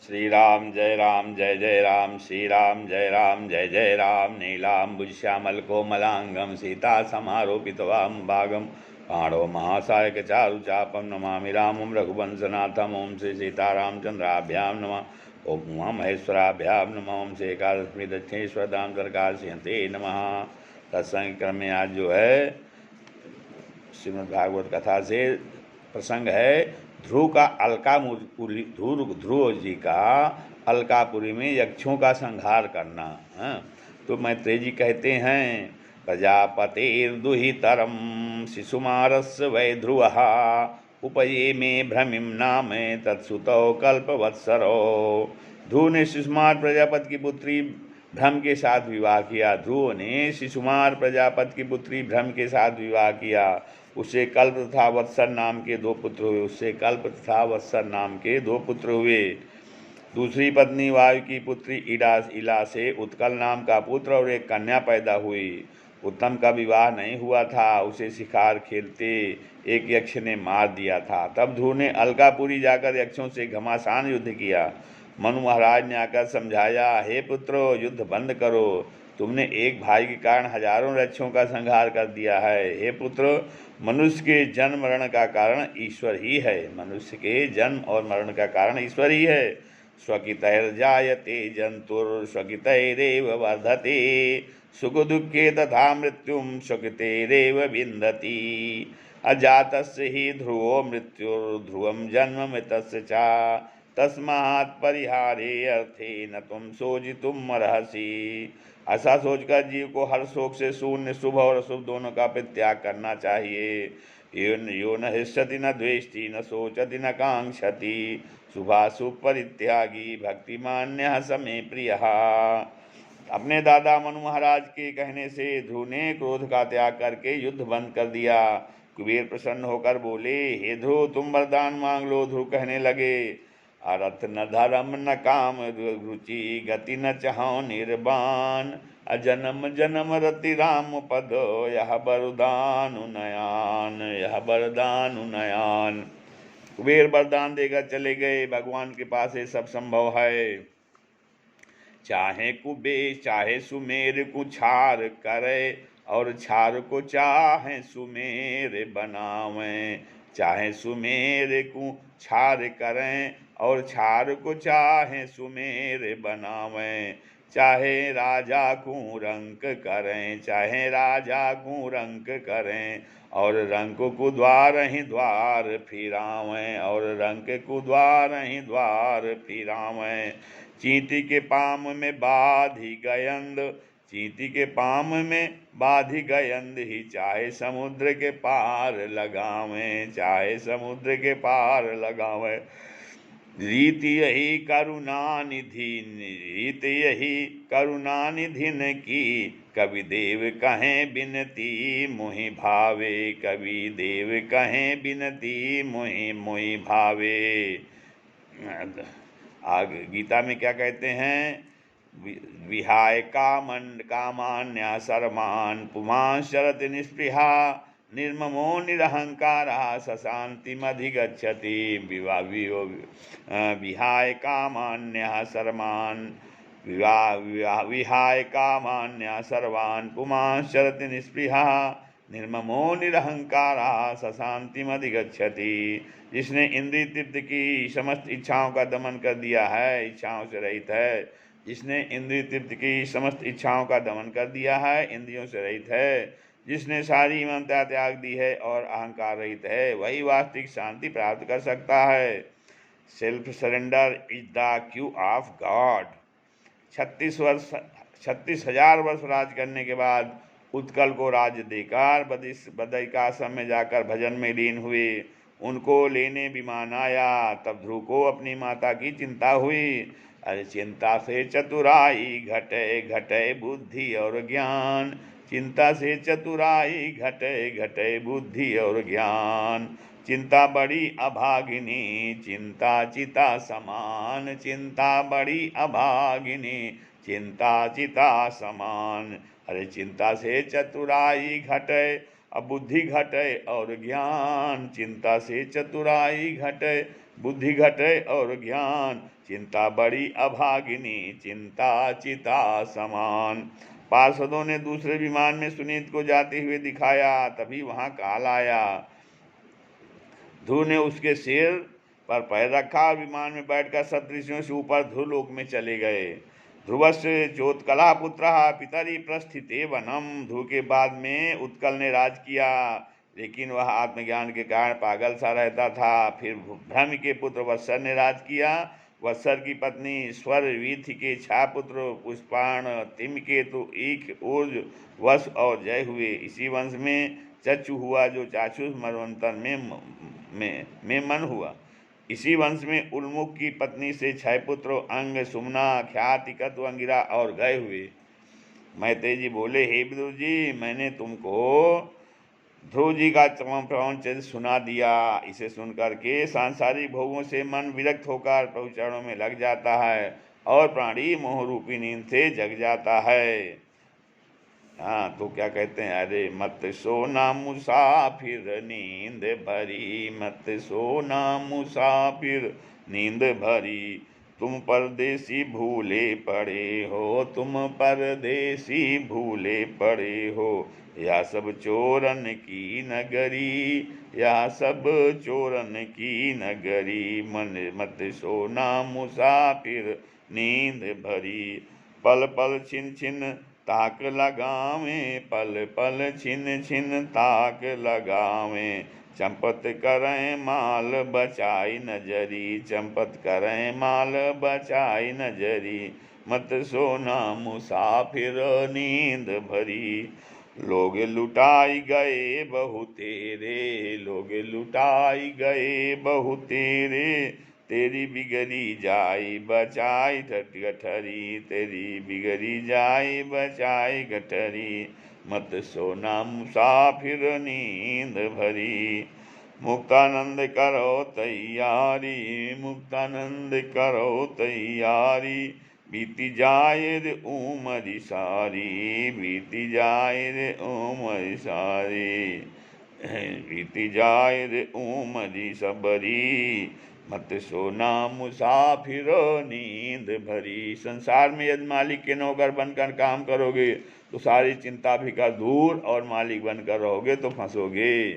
श्री राम जय जय राम, श्री राम जय जय राम। नीलाम्बुज श्यामल कोमलांगम सीता समारोपितवाम भागम पाणो महासायक चारु चापम नमामि रामं रघुवंशनाथम। ओम श्री सीतारामचंद्राभ्याम नमः। ओम उमा महेश्वराभ्याम नमः। ओम श्री एकादशी दक्षिणेश्वर धाम सरकार सिंहते नमः। सत्संग क्रम में आज जो है श्रीमद् भागवत कथा से प्रसंग है ध्रुव का अलकापुरी, ध्रुव जी का अलकापुरी में यक्षों का संहार करना। तो मैत्रेय जी कहते हैं प्रजापतिर्दुहितरम शिशुमारस्य वै ध्रुवः उपये में भ्रमिम नाम तत्सुतौ कल्पवत्सरो। ध्रुव ने शिशुमार प्रजापति की पुत्री भ्रम के साथ विवाह किया। ध्रुव ने शिशुमार प्रजापति की पुत्री भ्रम के साथ विवाह किया। उससे कल्प तथा वत्सर नाम के दो पुत्र हुए। दूसरी पत्नी वायु की पुत्री इला से उत्कल नाम का पुत्र और एक कन्या पैदा हुई। उत्तम का विवाह नहीं हुआ था। उसे शिकार खेलते एक यक्ष ने मार दिया था। तब ध्रुव ने अलकापुरी जाकर यक्षों से घमासान युद्ध किया। मनु महाराज ने आकर समझाया, हे पुत्रो, युद्ध बंद करो। तुमने एक भाई के कारण हजारों यक्षों का संहार कर दिया है। हे पुत्र, मनुष्य के जन्म मरण का कारण ईश्वर ही है। मनुष्य के जन्म और मरण का कारण ईश्वर ही है। स्वकितैर्जायते जंतुर स्वकितैरेव वर्धते सुख दुखे तथा मृत्युम स्वकितैरेव विन्दति। अजातस्य हि ध्रुवो मृत्युर्ध्रुवम जन्म मृतस्य च तस्मात् परिहारे अर्थे न तुम शोचितुम अर्हसि। ऐसा सोचकर जीव को हर शोक से शून्य शुभ और अशुभ दोनों का परित्याग करना चाहिए। यो न हृष्यति न द्वेष्टि न शोचति न कांक्षति शुभाशुभ परित्यागी भक्तिमान्य समे प्रिय। अपने दादा मनु महाराज के कहने से ध्रुव ने क्रोध का त्याग करके युद्ध बंद कर दिया। कुबेर प्रसन्न होकर बोले, हे ध्रुव, तुम वरदान मांग लो। ध्रुव कहने लगे, अर्थ न धर्म न काम रुचि गति न चाहो निर्वाण अजन्म जन्म रति राम पद यह वरदान नयान। कुबेर वरदान देकर चले गए। भगवान के पास ये सब संभव है। चाहे कुबेर चाहे सुमेर को छार करे और छार को चाहे सुमेर बनावें। चाहे सुमेर को छार करें और छार को चाहे सुमेर बनावें। चाहे राजा को रंक करें चाहे राजा को रंक करें और रंक को द्वार ही द्वार फिरावें और रंक को द्वार ही द्वार फिरावें। चींटी के पाम में बाधी गयंद चींटी के पाम में बाधी गयंद ही चाहे समुद्र के पार लगावें चाहे समुद्र के पार लगावें। रीति यही करुणा निधिन की कवि देव कहें बिनती मोहि भावे। कवि देव कहें बिनती मोहि भावे। आगे गीता में क्या कहते हैं? विहाय कामान्या सर्वान् पुमान् शरति निस्पृहा निर्ममो निरहंकारः सशान्तिमधिगच्छति। विहाय कामान्यः सर्वान् विहाय कामान्यः सर्वान् पुमान् शरति निस्पृहा निर्ममो निरहंकारः सशान्तिमधिगच्छति। जिसने इंद्रिय तृप्ति की समस्त इच्छाओं का दमन कर दिया है, इच्छाओं से रहित है। जिसने इंद्रिय तृप्ति की समस्त इच्छाओं का दमन कर दिया है, इंद्रियों से रहित है। जिसने सारी ममता त्याग दी है और अहंकार रहित है, वही वास्तविक शांति प्राप्त कर सकता है। Self surrender is the Q of God. 36,000 वर्ष राज करने के बाद उत्कल को राज्य देकर बदरिकाश्रम में जाकर भजन में लीन हुए। उनको लेने विमान आया। तब ध्रुव को अपनी माता की चिंता हुई। अरे चिंता से चतुराई घटे घटे बुद्धि और ज्ञान। चिंता से चतुराई घटे घटे बुद्धि और ज्ञान। चिंता बड़ी अभागिनी चिंता चिता समान। चिंता बड़ी अभागिनी चिंता चिता समान। अरे चिंता से चतुराई घटे अब बुद्धि घटे और ज्ञान। चिंता से चतुराई घटे बुद्धि घटे और ज्ञान, चिंता बड़ी अभागिनी, चिंता चिता समान। पार्षदों ने दूसरे विमान में सुनीत को जाते हुए दिखाया, तभी वहां काल आया। ध्रुव ने उसके सिर पर पैर रखा और विमान में बैठकर सप्तऋषियों से ऊपर ध्रुवलोक में चले गए। ध्रुवस्य चोत्कला पुत्र पितरी प्रस्थिते वनम। ध्रुव के बाद में उत्कल ने राज किया, लेकिन वह आत्मज्ञान के कारण पागल सा रहता था। फिर भ्रम के पुत्र वत्सर ने राज किया। वत्सर की पत्नी स्वर वीथि के छा पुत्र पुष्पाण, तिमकेतु, ईख, ऊर्ज, वश और जय हुए। इसी वंश में चक्षु हुआ, जो चाक्षुष मरवंतर में मन हुआ। इसी वंश में उल्मुख की पत्नी से 6 पुत्र अंग, सुमना, ख्याति, कत्व, अंगिरा और गए हुए। मैत्रेय जी बोले, हे विदुर जी, मैंने तुमको ध्रुव जी का प्रवचन सुना दिया। इसे सुनकर के सांसारिक भोगों से मन विरक्त होकर प्रभु चरणों में लग जाता है और प्राणी मोह रूपी नींद से जग जाता है। हाँ, तो क्या कहते हैं, अरे मत सोना मुसाफिर नींद भरी, मत सोना मुसाफिर नींद भरी, तुम परदेसी भूले पड़े हो, तुम परदेसी भूले पड़े हो, या सब चोरन की नगरी, या सब चोरन की नगरी, मन मत सोना मुसाफिर नींद भरी। पल पल छिन छिन ताक लगावें, पल पल छिन छिन ताक लगावें, चंपत करें माल बचाई नजरी, चंपत करें माल बचाई नजरी, मत सोना मुसाफिर नींद भरी। लोग लुटाई गए बहु तेरे, लोग लुटाई गए बहु तेरे, तेरी बिगड़ी जाई बचाई गठरी, तेरी बिगड़ी जाई बचाई गठरी, मत सोना मुसाफिर नींद भरी। मुक्तानंद करो तैयारी, मुक्तानंद करो तैयारी, बीती जाए रे उमरी सारी, बीती जाए रे उमरी सारी, बीती जाए रे उमरी सबरी, मत सोना मुसाफिर नींद भरी। संसार में यदि मालिक के नौकर बनकर काम करोगे तो सारी चिंता फिकर दूर, और मालिक बनकर रहोगे तो फंसोगे।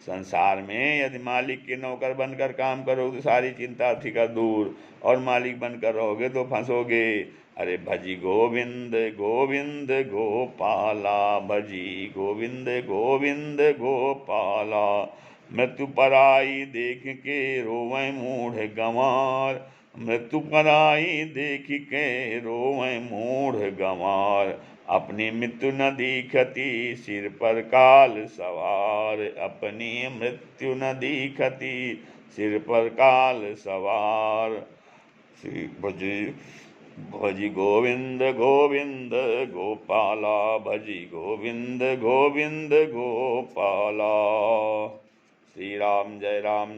संसार में यदि मालिक के नौकर बनकर काम करोगे तो सारी चिंता फिकर दूर, और मालिक बनकर रहोगे तो फंसोगे। अरे भजी गोविंद गोविंद गोपाला, भजी गोविंद गोविंद गोपाला, मृत्यु पराई देख के रोवें मूढ़ गंवार, मृत्यु पराई देख के रोवें मूढ़ गंवार, अपनी मृत्यु न दिखती सिर पर काल सवार, अपनी मृत्यु न दिखती सिर पर काल सवार। श्री भजी गोविंद गोविंद गोपाला, भजी गोविंद गोविंद गोपाला। श्री राम जय राम।